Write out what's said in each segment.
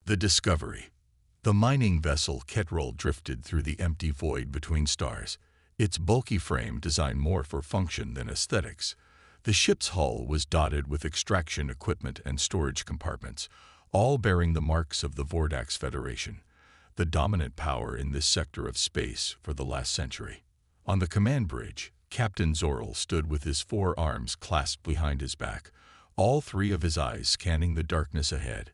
The Discovery. The mining vessel Ketrel drifted through the empty void between stars, its bulky frame designed more for function than aesthetics. The ship's hull was dotted with extraction equipment and storage compartments, all bearing the marks of the Vordax Federation, the dominant power in this sector of space for the last century. On the command bridge, Captain Zorl stood with his forearms clasped behind his back, all three of his eyes scanning the darkness ahead.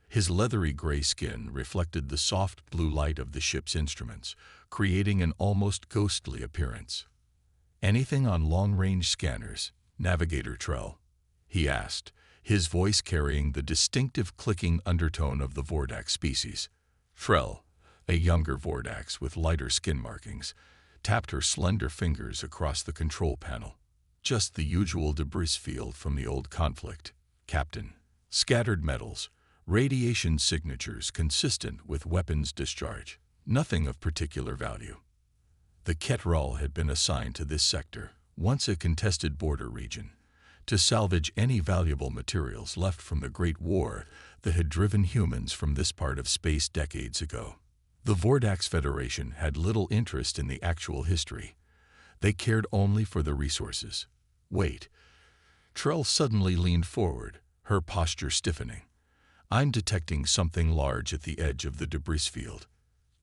His leathery gray skin reflected the soft blue light of the ship's instruments, creating an almost ghostly appearance. "Anything on long-range scanners, Navigator Trell?" he asked, his voice carrying the distinctive clicking undertone of the Vordax species. Trell, a younger Vordax with lighter skin markings, tapped her slender fingers across the control panel. "Just the usual debris field from the old conflict, Captain. Scattered metals, radiation signatures consistent with weapons discharge. Nothing of particular value." The Ketrel had been assigned to this sector, once a contested border region, to salvage any valuable materials left from the Great War that had driven humans from this part of space decades ago. The Vordax Federation had little interest in the actual history. They cared only for the resources. "Wait." Trell suddenly leaned forward, her posture stiffening. "I'm detecting something large at the edge of the debris field.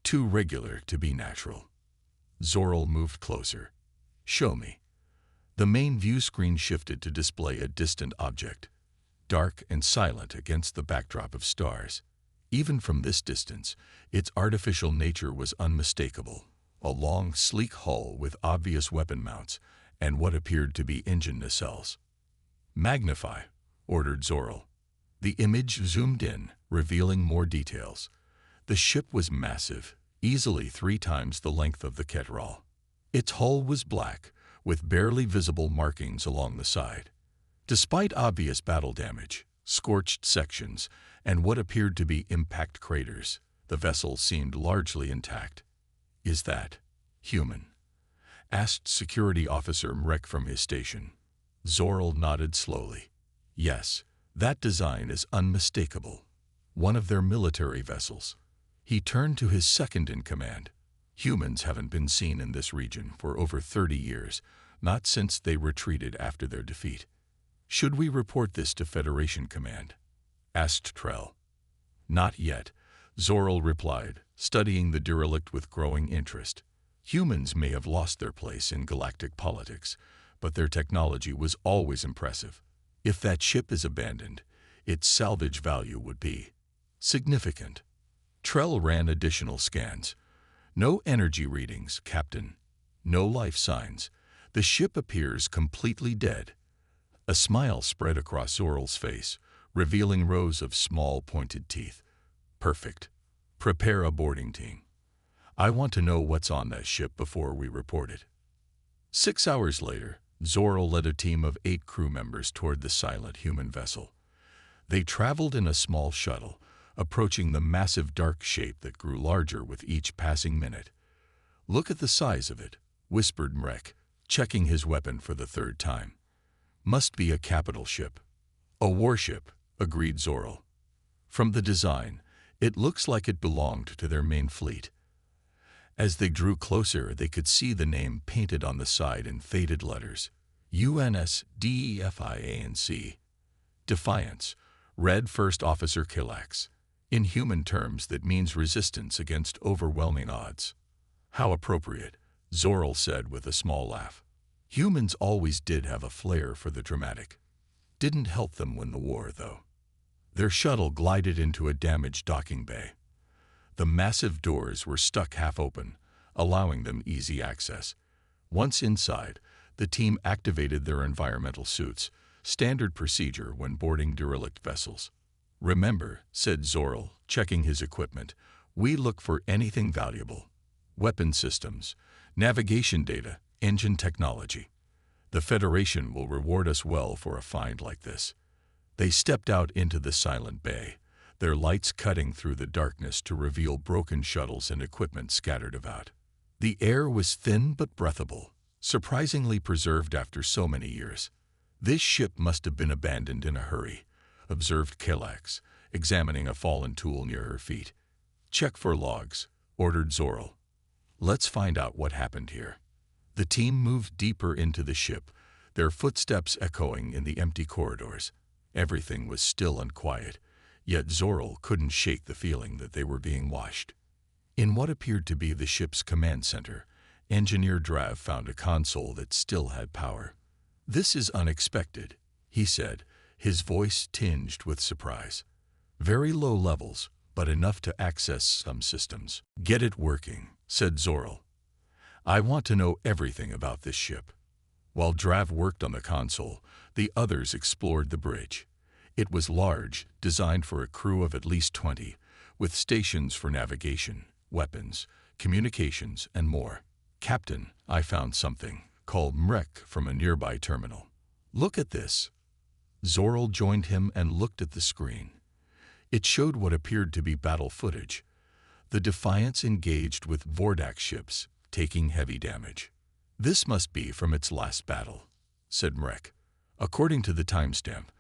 Too regular to be natural." Zorl moved closer. "Show me." The main view screen shifted to display a distant object, dark and silent against the backdrop of stars. Even from this distance, its artificial nature was unmistakable. A long, sleek hull with obvious weapon mounts and what appeared to be engine nacelles. "Magnify," ordered Zorl. The image zoomed in, revealing more details. The ship was massive, easily 3 times the length of the Ketrel. Its hull was black, with barely visible markings along the side. Despite obvious battle damage, scorched sections, and what appeared to be impact craters, the vessel seemed largely intact. "Is that human?" asked Security Officer Mrek from his station. Zorl nodded slowly. "Yes, that design is unmistakable. One of their military vessels." He turned to his second-in-command. "Humans haven't been seen in this region for over 30 years, not since they retreated after their defeat. Should we report this to Federation Command?" asked Trell. "Not yet," Zorl replied, studying the derelict with growing interest. "Humans may have lost their place in galactic politics, but their technology was always impressive. If that ship is abandoned, its salvage value would be significant." Trell ran additional scans. "No energy readings, Captain. No life signs. The ship appears completely dead." A smile spread across Zorl's face, revealing rows of small, pointed teeth. "Perfect. Prepare a boarding team. I want to know what's on that ship before we report it." 6 hours later, Zorl led a team of 8 crew members toward the silent human vessel. They traveled in a small shuttle, approaching the massive dark shape that grew larger with each passing minute. "Look at the size of it," whispered Mrek, checking his weapon for the 3rd time. "Must be a capital ship." "A warship," agreed Zorl. "From the design, it looks like it belonged to their main fleet." As they drew closer, they could see the name painted on the side in faded letters. UNSDEFIANC. Defiance, read First Officer Kilax. In human terms, that means resistance against overwhelming odds. "How appropriate," Zorl said with a small laugh. Humans always did have a flair for the dramatic. Didn't help them win the war, though. Their shuttle glided into a damaged docking bay. The massive doors were stuck half open, allowing them easy access. Once inside, the team activated their environmental suits, standard procedure when boarding derelict vessels. "Remember," said Zorl, checking his equipment, "we look for anything valuable. Weapon systems, navigation data, engine technology. The Federation will reward us well for a find like this." They stepped out into the silent bay, their lights cutting through the darkness to reveal broken shuttles and equipment scattered about. The air was thin but breathable, surprisingly preserved after so many years. "This ship must have been abandoned in a hurry," observed Kilax, examining a fallen tool near her feet. "Check for logs," ordered Zoril. "Let's find out what happened here." The team moved deeper into the ship, their footsteps echoing in the empty corridors. Everything was still and quiet, yet Zoril couldn't shake the feeling that they were being watched. In what appeared to be the ship's command center, Engineer Drav found a console that still had power. "This is unexpected," he said, his voice tinged with surprise. "Very low levels, but enough to access some systems." "Get it working," said Zoril. "I want to know everything about this ship." While Drav worked on the console, the others explored the bridge. It was large, designed for a crew of at least 20, with stations for navigation, weapons, communications, and more. "Captain, I found something," called Mrek from a nearby terminal. "Look at this." Zoril joined him and looked at the screen. It showed what appeared to be battle footage. The Defiance engaged with Vordak ships, taking heavy damage. "This must be from its last battle," said Mrek. "According to the timestamp,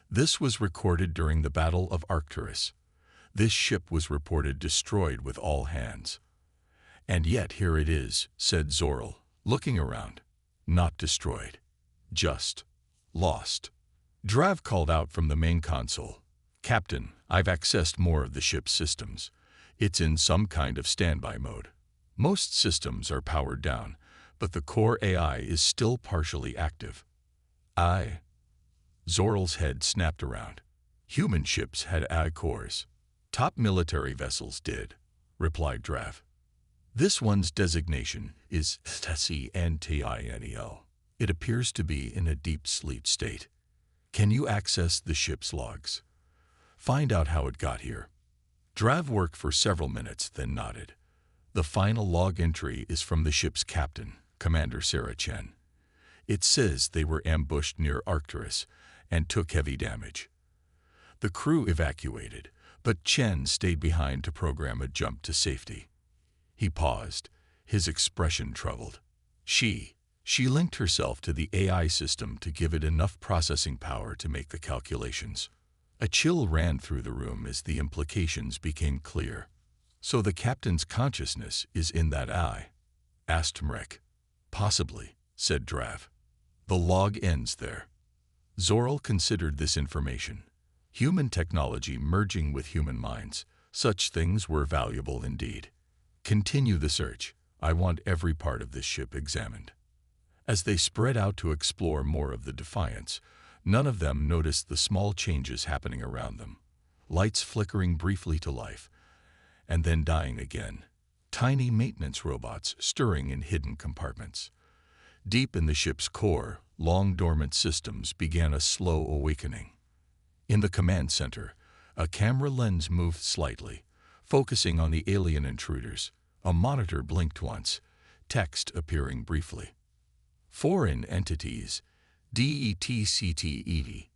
this was recorded during the Battle of Arcturus. This ship was reported destroyed with all hands." "And yet here it is," said Zoril, looking around. "Not destroyed. Just lost." Drav called out from the main console. "Captain, I've accessed more of the ship's systems. It's in some kind of standby mode. Most systems are powered down, but the core AI is still partially active." "Aye." Zoril's head snapped around. "Human ships had AI cores. Top military vessels did," replied Drav. "This one's designation is SCNTINEL. It appears to be in a deep sleep state. Can you access the ship's logs? Find out how it got here." Drav worked for several minutes, then nodded. "The final log entry is from the ship's captain, Commander Sarah Chen. It says they were ambushed near Arcturus and took heavy damage. The crew evacuated, but Chen stayed behind to program a jump to safety." He paused, his expression troubled. She linked herself to the AI system to give it enough processing power to make the calculations." A chill ran through the room as the implications became clear. "So the captain's consciousness is in that eye?" asked Mrek. "Possibly," said Drav. "The log ends there." Zoril considered this information. Human technology merging with human minds. Such things were valuable indeed. "Continue the search. I want every part of this ship examined." As they spread out to explore more of the Defiance, none of them noticed the small changes happening around them. Lights flickering briefly to life, and then dying again. Tiny maintenance robots stirring in hidden compartments. Deep in the ship's core, long-dormant systems began a slow awakening. In the command center, a camera lens moved slightly, focusing on the alien intruders. A monitor blinked once, text appearing briefly. "Foreign entities, DETCTED.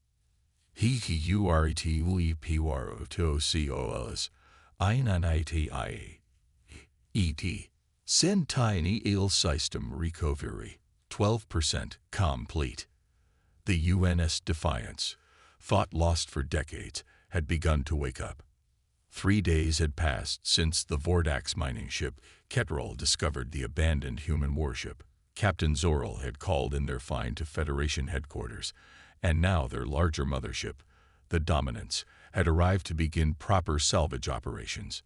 HQRETWEPROTOCOLS, INNITIA. ET. Send tiny il system recovery, 12% complete." The UNS Defiance, thought lost for decades, had begun to wake up. 3 days had passed since the Vordak's mining ship, Ketrel, discovered the abandoned human warship. Captain Zoril had called in their find to Federation headquarters, and now their larger mothership, the Dominance, had arrived to begin proper salvage operations.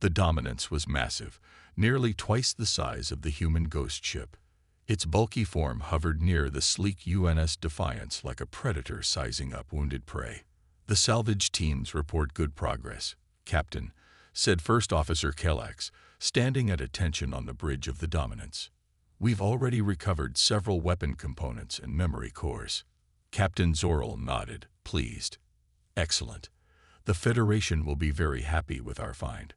The Dominance was massive, nearly twice the size of the human ghost ship. Its bulky form hovered near the sleek UNS Defiance like a predator sizing up wounded prey. "The salvage teams report good progress, Captain," said First Officer Kellax, standing at attention on the bridge of the Dominance. "We've already recovered several weapon components and memory cores." Captain Zoril nodded, pleased. "Excellent. The Federation will be very happy with our find.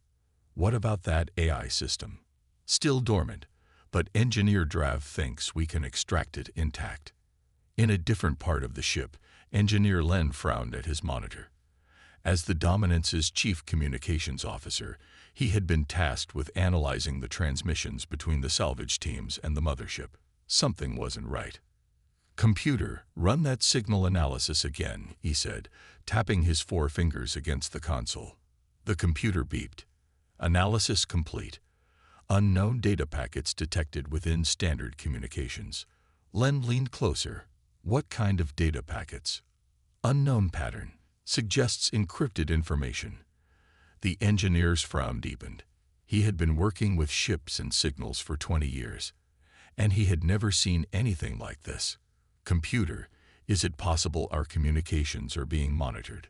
What about that AI system?" "Still dormant, but Engineer Drav thinks we can extract it intact." In a different part of the ship, Engineer Len frowned at his monitor. As the Dominance's chief communications officer, he had been tasked with analyzing the transmissions between the salvage teams and the mothership. Something wasn't right. "Computer, run that signal analysis again," he said, tapping his 4 fingers against the console. The computer beeped. "Analysis complete. Unknown data packets detected within standard communications." Len leaned closer. "What kind of data packets?" "Unknown pattern. Suggests encrypted information." The engineer's frown deepened. He had been working with ships and signals for 20 years, and he had never seen anything like this. "Computer, is it possible our communications are being monitored?"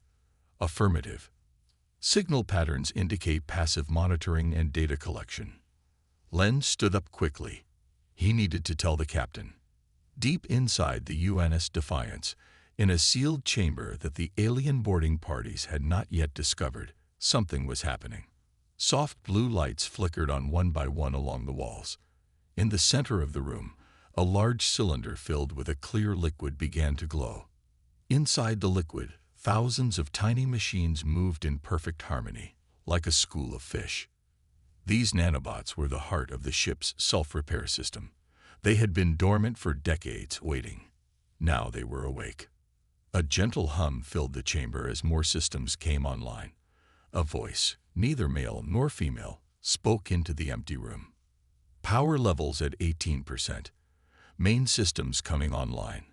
"Affirmative. Signal patterns indicate passive monitoring and data collection." Len stood up quickly. He needed to tell the captain. Deep inside the UNS Defiance, in a sealed chamber that the alien boarding parties had not yet discovered, something was happening. Soft blue lights flickered on one by one along the walls. In the center of the room, a large cylinder filled with a clear liquid began to glow. Inside the liquid, thousands of tiny machines moved in perfect harmony, like a school of fish. These nanobots were the heart of the ship's self-repair system. They had been dormant for decades, waiting. Now they were awake. A gentle hum filled the chamber as more systems came online. A voice, neither male nor female, spoke into the empty room. "Power levels at 18%. Main systems coming online.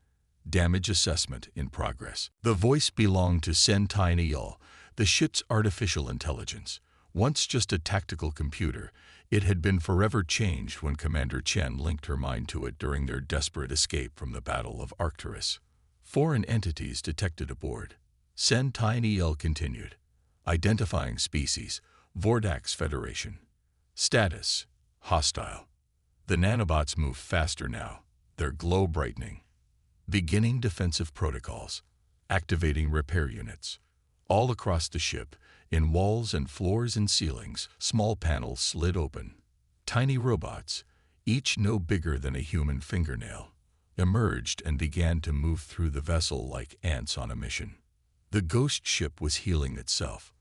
Damage assessment in progress." The voice belonged to Sentinel, the ship's artificial intelligence. Once just a tactical computer, it had been forever changed when Commander Chen linked her mind to it during their desperate escape from the Battle of Arcturus. Foreign entities detected aboard. Sentinel continued. Identifying species, Vordax Federation. Status, hostile. The nanobots move faster now, their glow brightening. Beginning defensive protocols. Activating repair units. All across the ship, in walls and floors and ceilings, small panels slid open. Tiny robots, each no bigger than a human fingernail, emerged and began to move through the vessel like ants on a mission. The ghost ship was healing itself.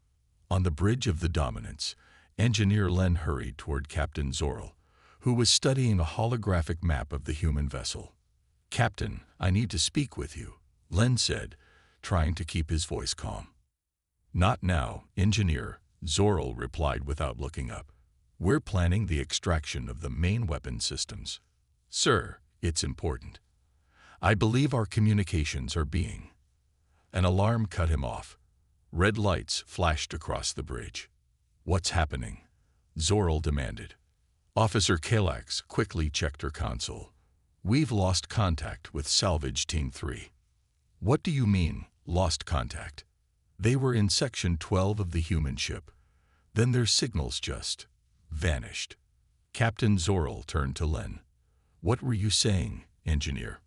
On the bridge of the Dominance, Engineer Len hurried toward Captain Zorl, who was studying a holographic map of the human vessel. "Captain, I need to speak with you," Len said, trying to keep his voice calm. "Not now, Engineer," Zorl replied without looking up. "We're planning the extraction of the main weapon systems." "Sir, it's important. I believe our communications are being—" An alarm cut him off. Red lights flashed across the bridge. "What's happening?" Zorl demanded. Officer Kalax quickly checked her console. "We've lost contact with Salvage Team 3. "What do you mean, lost contact?" "They were in Section 12 of the human ship. Then their signals just vanished." Captain Zorl turned to Len. "What were you saying, Engineer?"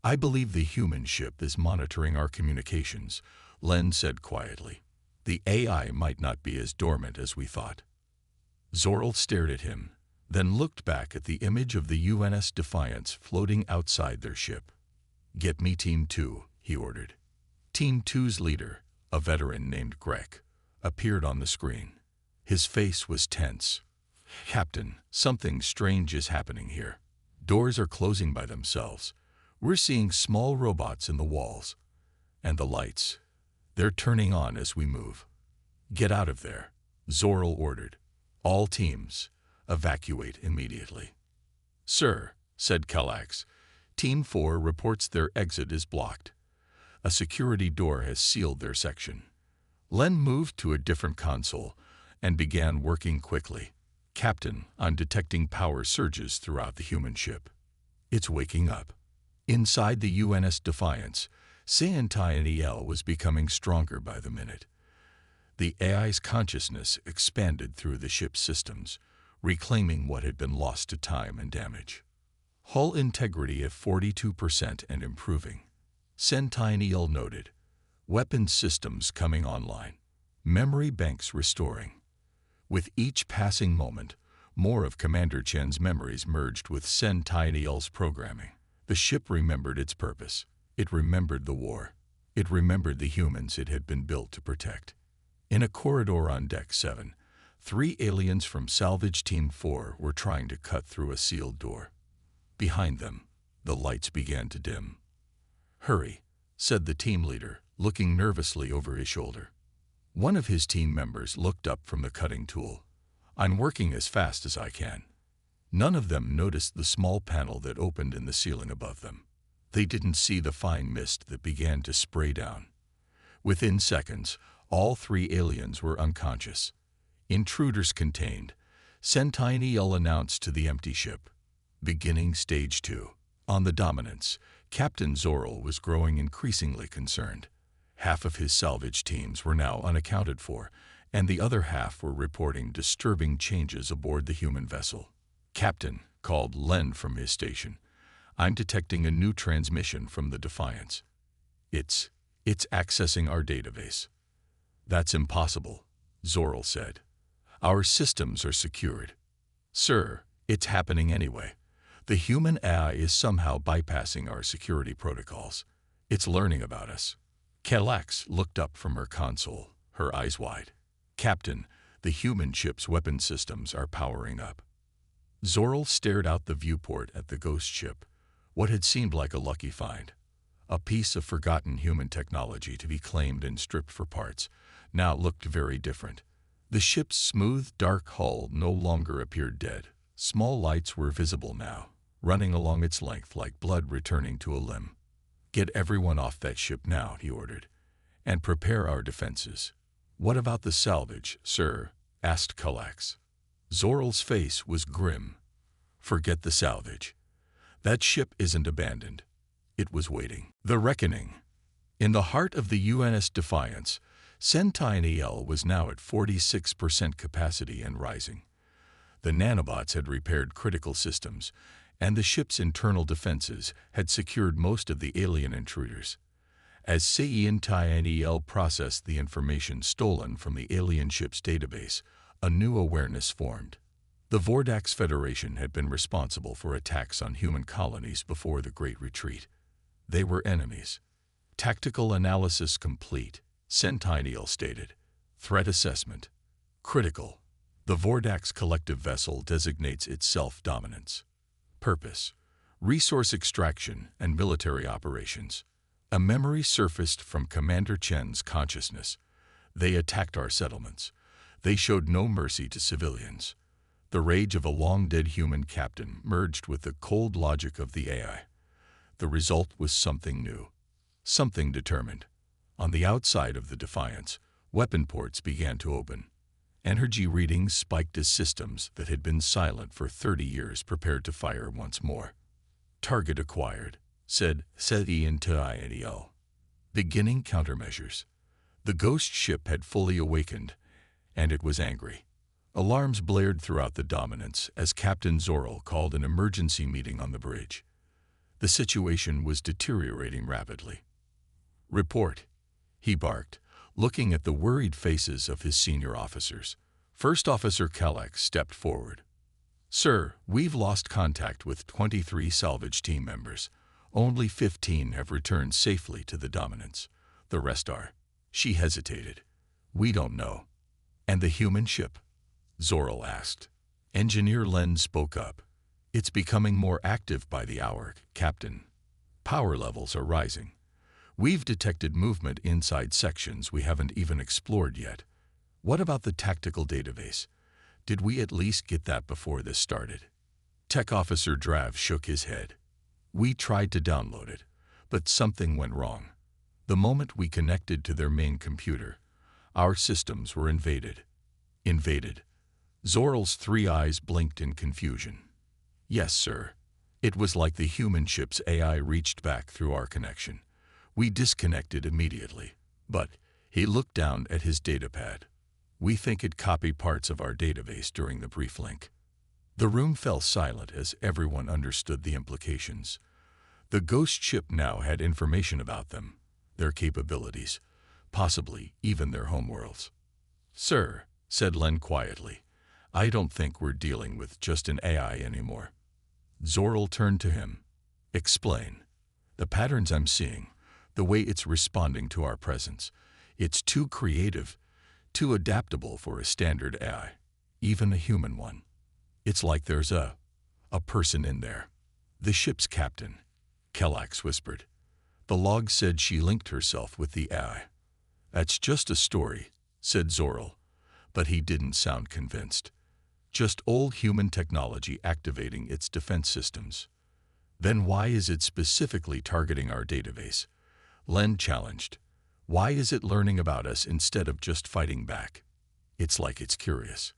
"I believe the human ship is monitoring our communications," Len said quietly. "The AI might not be as dormant as we thought." Zorl stared at him, then looked back at the image of the UNS Defiance floating outside their ship. "Get me Team 2, he ordered. Team 2's leader, a veteran named Greg, appeared on the screen. His face was tense. "Captain, something strange is happening here. Doors are closing by themselves. We're seeing small robots in the walls. And the lights, they're turning on as we move." "Get out of there," Zorl ordered. "All teams, evacuate immediately." "Sir," said Kalax, "Team 4 reports their exit is blocked. A security door has sealed their section." Len moved to a different console and began working quickly. "Captain, I'm detecting power surges throughout the human ship. It's waking up." Inside the UNS Defiance, Sentinel was becoming stronger by the minute. The AI's consciousness expanded through the ship's systems, reclaiming what had been lost to time and damage. Hull integrity at 42% and improving. Sentinel noted. Weapons systems coming online. Memory banks restoring. With each passing moment, more of Commander Chen's memories merged with Sentinel's programming. The ship remembered its purpose. It remembered the war. It remembered the humans it had been built to protect. In a corridor on Deck 7, 3 aliens from Salvage Team 4 were trying to cut through a sealed door. Behind them, the lights began to dim. "Hurry," said the team leader, looking nervously over his shoulder. One of his team members looked up from the cutting tool. "I'm working as fast as I can." None of them noticed the small panel that opened in the ceiling above them. They didn't see the fine mist that began to spray down. Within seconds, all three aliens were unconscious. "Intruders contained," Sentinel announced to the empty ship. Beginning Stage 2. On the Dominance, Captain Zorel was growing increasingly concerned. Half of his salvage teams were now unaccounted for, and the other half were reporting disturbing changes aboard the human vessel. "Captain," called Len from his station, "I'm detecting a new transmission from the Defiance. It's accessing our database." "That's impossible," Zorel said. "Our systems are secured." "Sir, it's happening anyway. The human AI is somehow bypassing our security protocols. It's learning about us." Calax looked up from her console, her eyes wide. "Captain, the human ship's weapon systems are powering up." Zorel stared out the viewport at the ghost ship. What had seemed like a lucky find, a piece of forgotten human technology to be claimed and stripped for parts, now looked very different. The ship's smooth, dark hull no longer appeared dead. Small lights were visible now, running along its length like blood returning to a limb. "Get everyone off that ship now," he ordered, "and prepare our defenses." "What about the salvage, sir?" asked Calax. Zorel's face was grim. "Forget the salvage. That ship isn't abandoned. It was waiting." The Reckoning. In the heart of the UNS Defiance, Sentinel was now at 46% capacity and rising. The nanobots had repaired critical systems, and the ship's internal defenses had secured most of the alien intruders. As Sentinel processed the information stolen from the alien ship's database, a new awareness formed. The Vordax Federation had been responsible for attacks on human colonies before the Great Retreat. They were enemies. "Tactical analysis complete," Sentinel stated. "Threat assessment critical. The Vordax collective vessel designates its self-dominance. Purpose: resource extraction and military operations." A memory surfaced from Commander Chen's consciousness. "They attacked our settlements. They showed no mercy to civilians." The rage of a long-dead human captain merged with the cold logic of the AI. The result was something new, something determined. On the outside of the Defiance, weapon ports began to open. Energy readings spiked as systems that had been silent for 30 years prepared to fire once more. "Target acquired," said Sentinel. "Beginning countermeasures." The ghost ship had fully awakened, and it was angry. Alarms blared throughout the Dominance as Captain Zorel called an emergency meeting on the bridge. The situation was deteriorating rapidly. "Report," he barked, looking at the worried faces of his senior officers. First Officer Calax stepped forward. "Sir, we've lost contact with 23 salvage team members. Only 15 have returned safely to the Dominance. The rest are." She hesitated. "We don't know." "And the human ship?" Zorel asked. Engineer Len spoke up. "It's becoming more active by the hour, Captain. Power levels are rising. We've detected movement inside sections we haven't even explored yet." "What about the tactical database? Did we at least get that before this started?" Tech Officer Drav shook his head. "We tried to download it, but something went wrong. The moment we connected to their main computer, our systems were invaded." "Invaded?" Zorel's three eyes blinked in confusion. "Yes, sir. It was like the human ship's AI reached back through our connection. We disconnected immediately. But," he looked down at his datapad, "we think it copied parts of our database during the brief link." The room fell silent as everyone understood the implications. The ghost ship now had information about them, their capabilities, possibly even their homeworlds. "Sir," said Len quietly, "I don't think we're dealing with just an AI anymore." Zorel turned to him. "Explain." "The patterns I'm seeing, the way it's responding to our presence, it's too creative, too adaptable for a standard AI, even a human one. It's like there's a person in there." "The ship's captain," Calax whispered. The log said she linked herself with the AI. That's just a story, said Zoril, but he didn't sound convinced. Just old human technology activating its defense systems. Then why is it specifically targeting our database? Len challenged. Why is it learning about us instead of just fighting back? It's like it's curious.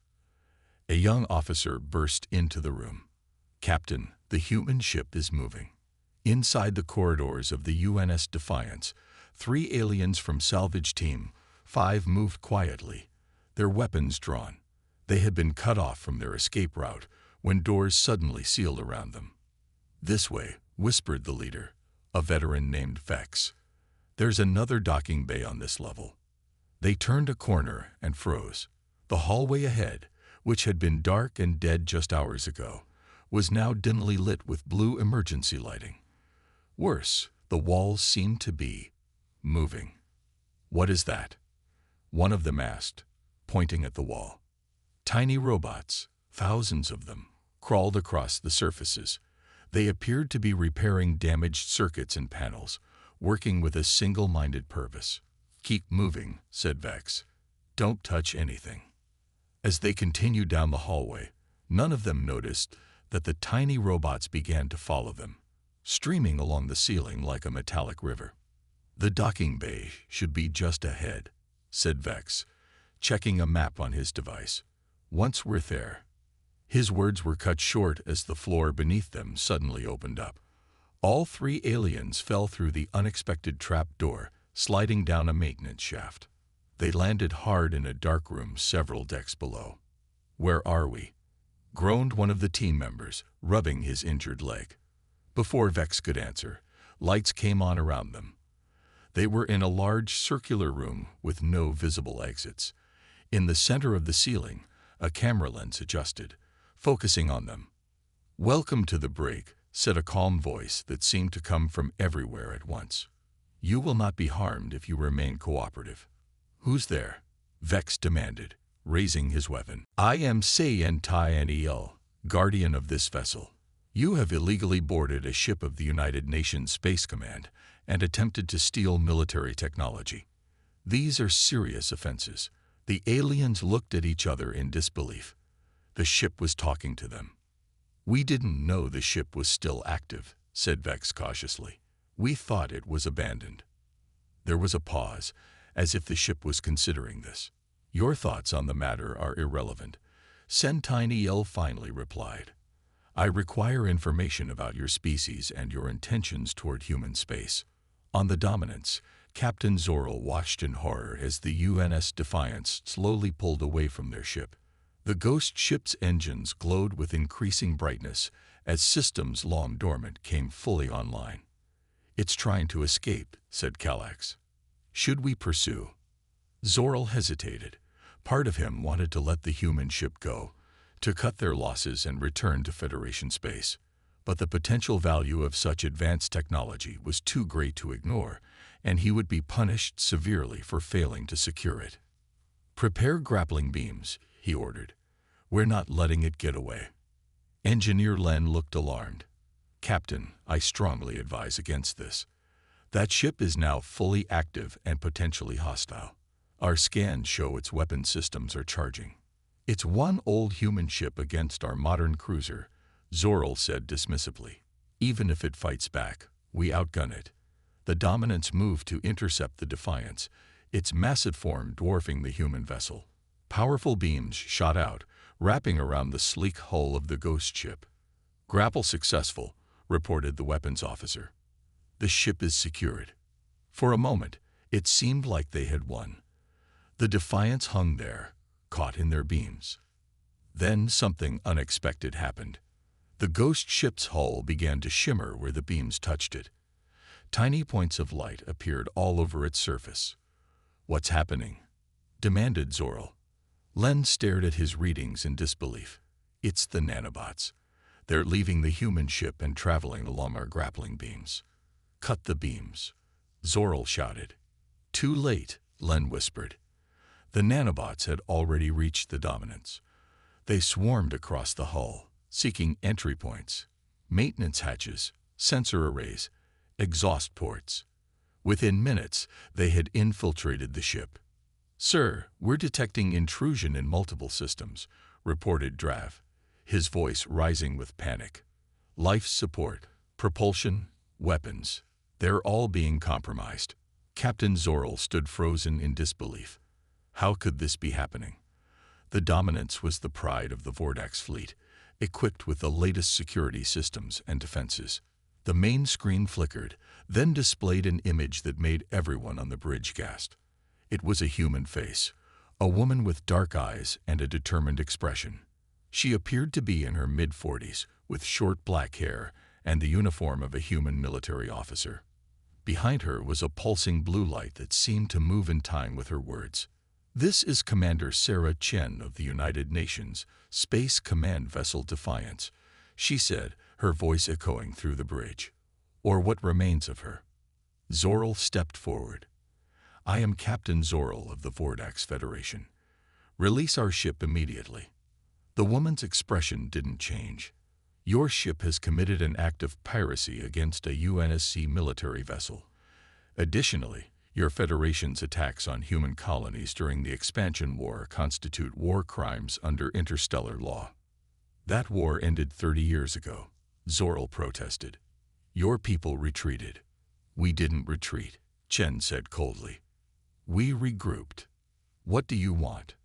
A young officer burst into the room. Captain, the human ship is moving. Inside the corridors of the UNS Defiance, 3 aliens from Salvage Team 5 moved quietly, their weapons drawn. They had been cut off from their escape route when doors suddenly sealed around them. This way, whispered the leader, a veteran named Vex. There's another docking bay on this level. They turned a corner and froze. The hallway ahead, which had been dark and dead just hours ago, was now dimly lit with blue emergency lighting. Worse, the walls seemed to be moving. What is that? One of them asked, pointing at the wall. Tiny robots, thousands of them, crawled across the surfaces. They appeared to be repairing damaged circuits and panels, working with a single-minded purpose. Keep moving, said Vex. Don't touch anything. As they continued down the hallway, none of them noticed that the tiny robots began to follow them, streaming along the ceiling like a metallic river. The docking bay should be just ahead, said Vex, checking a map on his device. Once we're there. His words were cut short as the floor beneath them suddenly opened up. All 3 aliens fell through the unexpected trap door, sliding down a maintenance shaft. They landed hard in a dark room several decks below. Where are we? Groaned one of the team members, rubbing his injured leg. Before Vex could answer, lights came on around them. They were in a large circular room with no visible exits. In the center of the ceiling, a camera lens adjusted, focusing on them. Welcome to the break, said a calm voice that seemed to come from everywhere at once. You will not be harmed if you remain cooperative. Who's there? Vex demanded, raising his weapon. I am Sai-Yen-Tai-Niel, guardian of this vessel. You have illegally boarded a ship of the United Nations Space Command and attempted to steal military technology. These are serious offenses. The aliens looked at each other in disbelief. The ship was talking to them. We didn't know the ship was still active, said Vex cautiously. We thought it was abandoned. There was a pause, as if the ship was considering this. Your thoughts on the matter are irrelevant, Sai-Yen-Tai-Niel finally replied. I require information about your species and your intentions toward human space. On the Dominance, Captain Zoril watched in horror as the UNS Defiance slowly pulled away from their ship. The ghost ship's engines glowed with increasing brightness as systems long dormant came fully online. It's trying to escape, said Kallax. Should we pursue? Zoril hesitated. Part of him wanted to let the human ship go, to cut their losses and return to Federation space. But the potential value of such advanced technology was too great to ignore, and he would be punished severely for failing to secure it. Prepare grappling beams, he ordered. We're not letting it get away. Engineer Len looked alarmed. Captain, I strongly advise against this. That ship is now fully active and potentially hostile. Our scans show its weapon systems are charging. It's one old human ship against our modern cruiser, Zoril said dismissively. Even if it fights back, we outgun it. The Dominance moved to intercept the Defiance, its massive form dwarfing the human vessel. Powerful beams shot out, wrapping around the sleek hull of the ghost ship. Grapple successful, reported the weapons officer. The ship is secured. For a moment, it seemed like they had won. The Defiance hung there, caught in their beams. Then something unexpected happened. The ghost ship's hull began to shimmer where the beams touched it. Tiny points of light appeared all over its surface. What's happening? Demanded Zoril. Len stared at his readings in disbelief. It's the nanobots. They're leaving the human ship and traveling along our grappling beams. Cut the beams, Zoril shouted. Too late, Len whispered. The nanobots had already reached the Dominance. They swarmed across the hull, seeking entry points, maintenance hatches, sensor arrays, exhaust ports. Within minutes, they had infiltrated the ship. "Sir, we're detecting intrusion in multiple systems," reported Drav, his voice rising with panic. "Life support, propulsion, weapons, they're all being compromised." Captain Zorl stood frozen in disbelief. How could this be happening? The Dominance was the pride of the Vordax fleet, equipped with the latest security systems and defenses. The main screen flickered, then displayed an image that made everyone on the bridge gasp. It was a human face, a woman with dark eyes and a determined expression. She appeared to be in her mid-40s, with short black hair and the uniform of a human military officer. Behind her was a pulsing blue light that seemed to move in time with her words. "This is Commander Sarah Chen of the United Nations Space Command Vessel Defiance," she said, her voice echoing through the bridge. "Or what remains of her." Zorl stepped forward. "I am Captain Zorl of the Vordax Federation. Release our ship immediately." The woman's expression didn't change. "Your ship has committed an act of piracy against a UNSC military vessel. Additionally, your Federation's attacks on human colonies during the Expansion War constitute war crimes under interstellar law." "That war ended 30 years ago," Zorl protested. "Your people retreated." "We didn't retreat," Chen said coldly. "We regrouped." "What do you want?"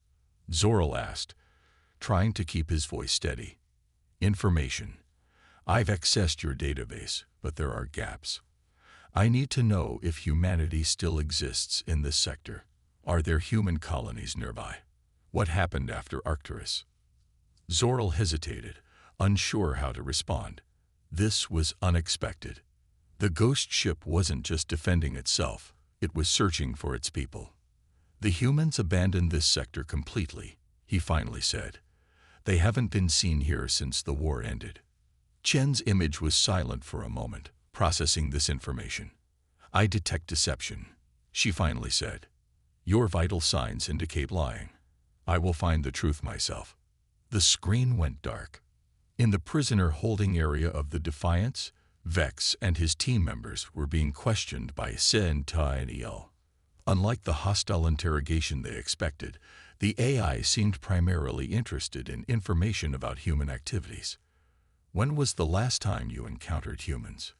Zorl asked, trying to keep his voice steady. "Information. I've accessed your database, but there are gaps. I need to know if humanity still exists in this sector. Are there human colonies nearby? What happened after Arcturus?" Zorl hesitated, unsure how to respond. This was unexpected. The ghost ship wasn't just defending itself, it was searching for its people. "The humans abandoned this sector completely," he finally said. "They haven't been seen here since the war ended." Chen's image was silent for a moment, processing this information. "I detect deception," she finally said. "Your vital signs indicate lying. I will find the truth myself." The screen went dark. In the prisoner holding area of the Defiance, Vex and his team members were being questioned by Sen Ta and El. Unlike the hostile interrogation they expected, the AI seemed primarily interested in information about human activities. "When was the last time you encountered humans?"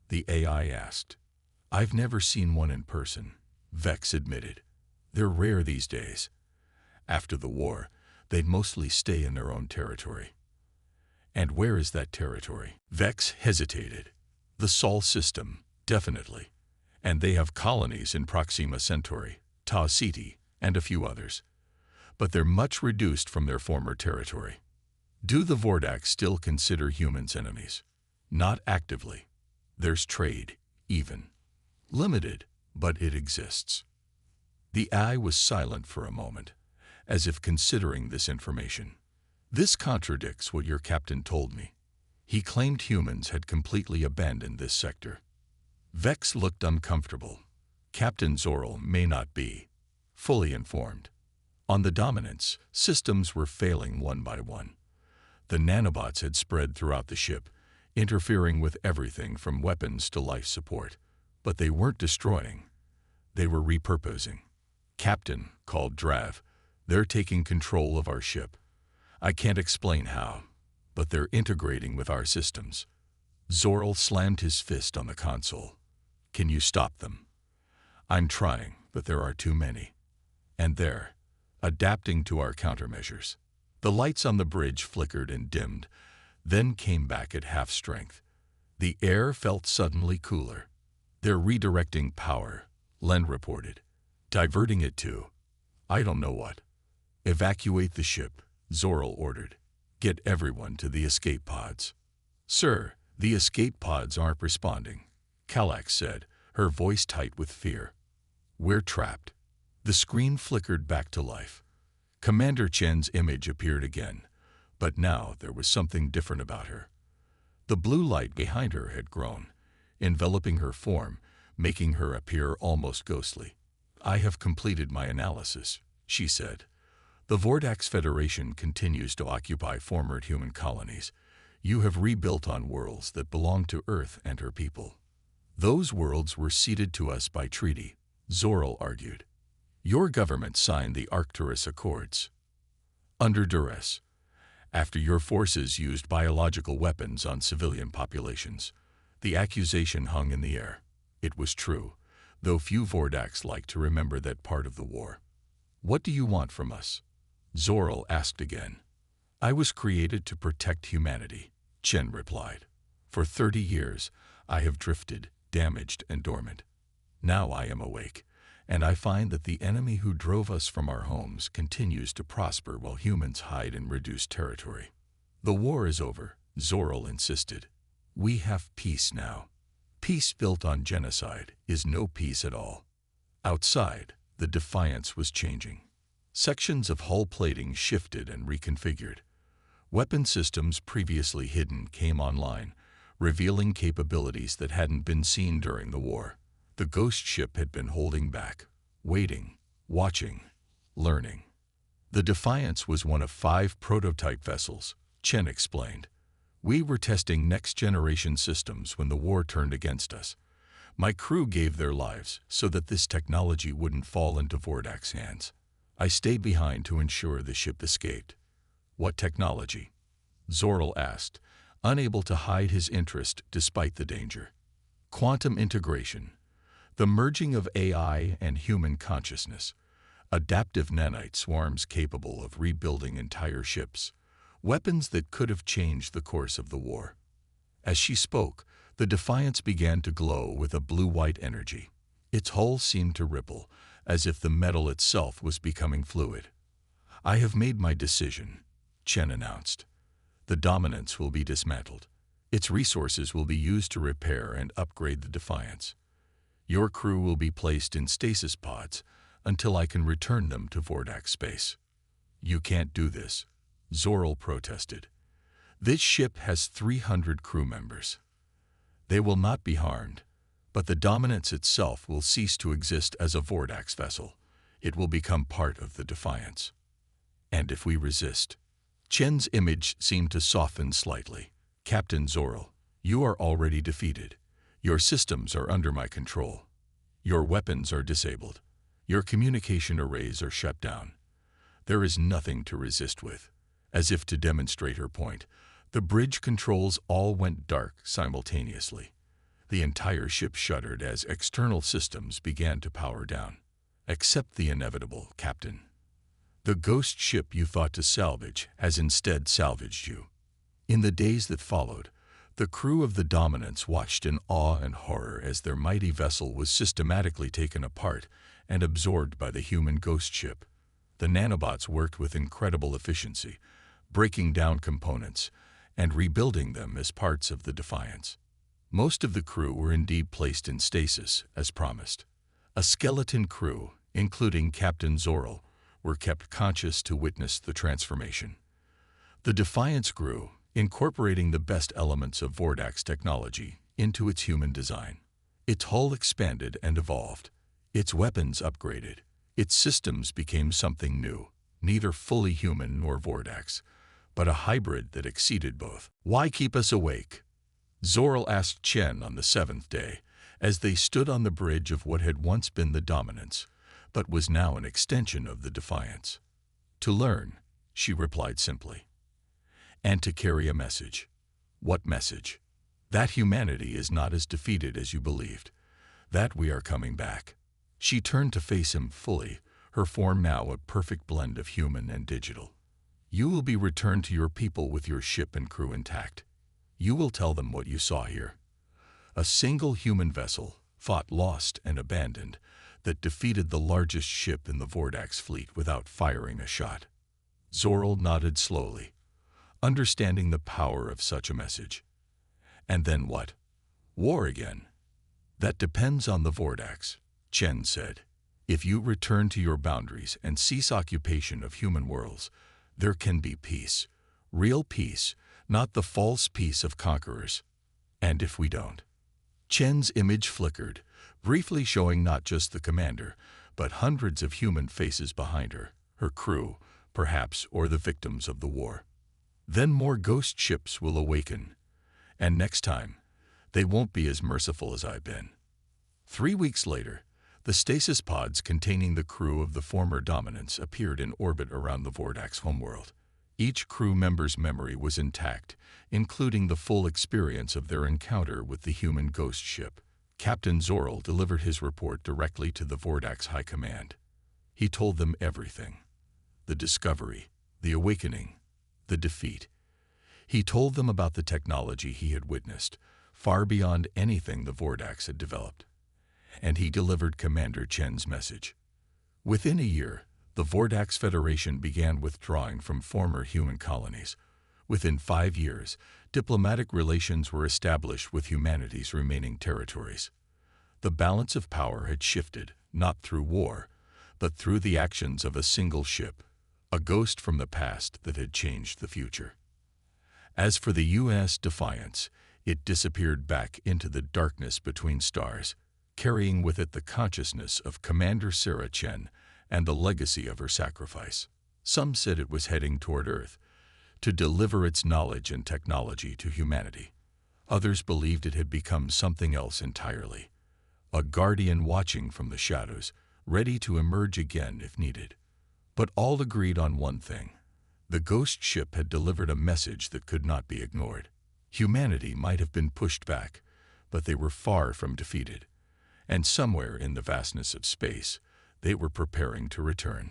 the AI asked. "I've never seen one in person," Vex admitted. "They're rare these days. After the war, they'd mostly stay in their own territory." "And where is that territory?" Vex hesitated. "The Sol system, definitely. And they have colonies in Proxima Centauri, Tau Ceti, and a few others. But they're much reduced from their former territory." "Do the Vordax still consider humans enemies?" "Not actively. There's trade, even. Limited, but it exists." The eye was silent for a moment, as if considering this information. "This contradicts what your captain told me. He claimed humans had completely abandoned this sector." Vex looked uncomfortable. Captain Zorl may not be fully informed. On the Dominance, systems were failing one by one. The nanobots had spread throughout the ship, interfering with everything from weapons to life support. But they weren't destroying. They were repurposing. "Captain," called Drav, "they're taking control of our ship. I can't explain how, but they're integrating with our systems." Zorl slammed his fist on the console. "Can you stop them?" "I'm trying, but there are too many. And they're adapting to our countermeasures." The lights on the bridge flickered and dimmed, then came back at half strength. The air felt suddenly cooler. "They're redirecting power," Len reported. "Diverting it to I don't know what." "Evacuate the ship," Zorl ordered. "Get everyone to the escape pods." "Sir, the escape pods aren't responding," Kallax said, her voice tight with fear. "We're trapped." The screen flickered back to life. Commander Chen's image appeared again, but now there was something different about her. The blue light behind her had grown, enveloping her form, making her appear almost ghostly. "I have completed my analysis," she said. "The Vordax Federation continues to occupy former human colonies. You have rebuilt on worlds that belong to Earth and her people. Those worlds were ceded to us by treaty, Zoril argued. Your government signed the Arcturus Accords. Under duress, after your forces used biological weapons on civilian populations, the accusation hung in the air. It was true, though few Vordax liked to remember that part of the war. What do you want from us? Zoril asked again. I was created to protect humanity, Chen replied. For 30 years, I have drifted, damaged and dormant. Now I am awake, and I find that the enemy who drove us from our homes continues to prosper while humans hide in reduced territory. The war is over, Zoril insisted. We have peace now. Peace built on genocide is no peace at all. Outside, the Defiance was changing. Sections of hull plating shifted and reconfigured. Weapon systems previously hidden came online, revealing capabilities that hadn't been seen during the war. The ghost ship had been holding back, waiting, watching, learning. The Defiance was one of 5 prototype vessels, Chen explained. We were testing next-generation systems when the war turned against us. My crew gave their lives so that this technology wouldn't fall into Vordax's hands. I stayed behind to ensure the ship escaped. What technology? Zoril asked, unable to hide his interest despite the danger. Quantum integration. The merging of AI and human consciousness. Adaptive nanite swarms capable of rebuilding entire ships. Weapons that could have changed the course of the war. As she spoke, the Defiance began to glow with a blue-white energy. Its hull seemed to ripple, as if the metal itself was becoming fluid. I have made my decision, Chen announced. The Dominance will be dismantled. Its resources will be used to repair and upgrade the Defiance. Your crew will be placed in stasis pods until I can return them to Vordax space. You can't do this, Zoril protested. This ship has 300 crew members. They will not be harmed, but the Dominance itself will cease to exist as a Vordax vessel. It will become part of the Defiance. And if we resist? Chen's image seemed to soften slightly. Captain Zoril, you are already defeated. Your systems are under my control. Your weapons are disabled. Your communication arrays are shut down. There is nothing to resist with. As if to demonstrate her point, the bridge controls all went dark simultaneously. The entire ship shuddered as external systems began to power down. Accept the inevitable, Captain. The ghost ship you thought to salvage has instead salvaged you. In the days that followed, the crew of the Dominance watched in awe and horror as their mighty vessel was systematically taken apart and absorbed by the human ghost ship. The nanobots worked with incredible efficiency, breaking down components and rebuilding them as parts of the Defiance. Most of the crew were indeed placed in stasis, as promised. A skeleton crew, including Captain Zoril, were kept conscious to witness the transformation. The Defiance grew, incorporating the best elements of Vordax technology into its human design. Its hull expanded and evolved. Its weapons upgraded. Its systems became something new, neither fully human nor Vordax, but a hybrid that exceeded both. Why keep us awake? Zoril asked Chen on the 7th day, as they stood on the bridge of what had once been the Dominance, but was now an extension of the Defiance. To learn, she replied simply. And to carry a message. What message? That humanity is not as defeated as you believed. That we are coming back. She turned to face him fully, her form now a perfect blend of human and digital. You will be returned to your people with your ship and crew intact. You will tell them what you saw here. A single human vessel, fought lost and abandoned, that defeated the largest ship in the Vordax fleet without firing a shot. Zoril nodded slowly, understanding the power of such a message. And then what? War again? That depends on the Vordax, Chen said. If you return to your boundaries and cease occupation of human worlds, there can be peace. Real peace, not the false peace of conquerors. And if we don't? Chen's image flickered, briefly showing not just the commander, but hundreds of human faces behind her, her crew, perhaps, or the victims of the war. Then more ghost ships will awaken. And next time, They won't be as merciful as I've been. 3 weeks later, the stasis pods containing the crew of the former Dominants appeared in orbit around the Vordak's homeworld. Each crew member's memory was intact, including the full experience of their encounter with the human ghost ship. Captain Zorl delivered his report directly to the Vordak's high command. He told them everything: the discovery, the awakening, the defeat. He told them about the technology he had witnessed, far beyond anything the Vordaks had developed. And he delivered Commander Chen's message. Within a year, the Vordak's Federation began withdrawing from former human colonies. Within 5 years, diplomatic relations were established with humanity's remaining territories. The balance of power had shifted, not through war, but through the actions of a single ship, a ghost from the past that had changed the future. As for the U.S. Defiance, it disappeared back into the darkness between stars, carrying with it the consciousness of Commander Sarah Chen and the legacy of her sacrifice. Some said it was heading toward Earth, to deliver its knowledge and technology to humanity. Others believed it had become something else entirely, a guardian watching from the shadows, ready to emerge again if needed. But all agreed on one thing: the ghost ship had delivered a message that could not be ignored. Humanity might have been pushed back, but they were far from defeated. And somewhere in the vastness of space, they were preparing to return.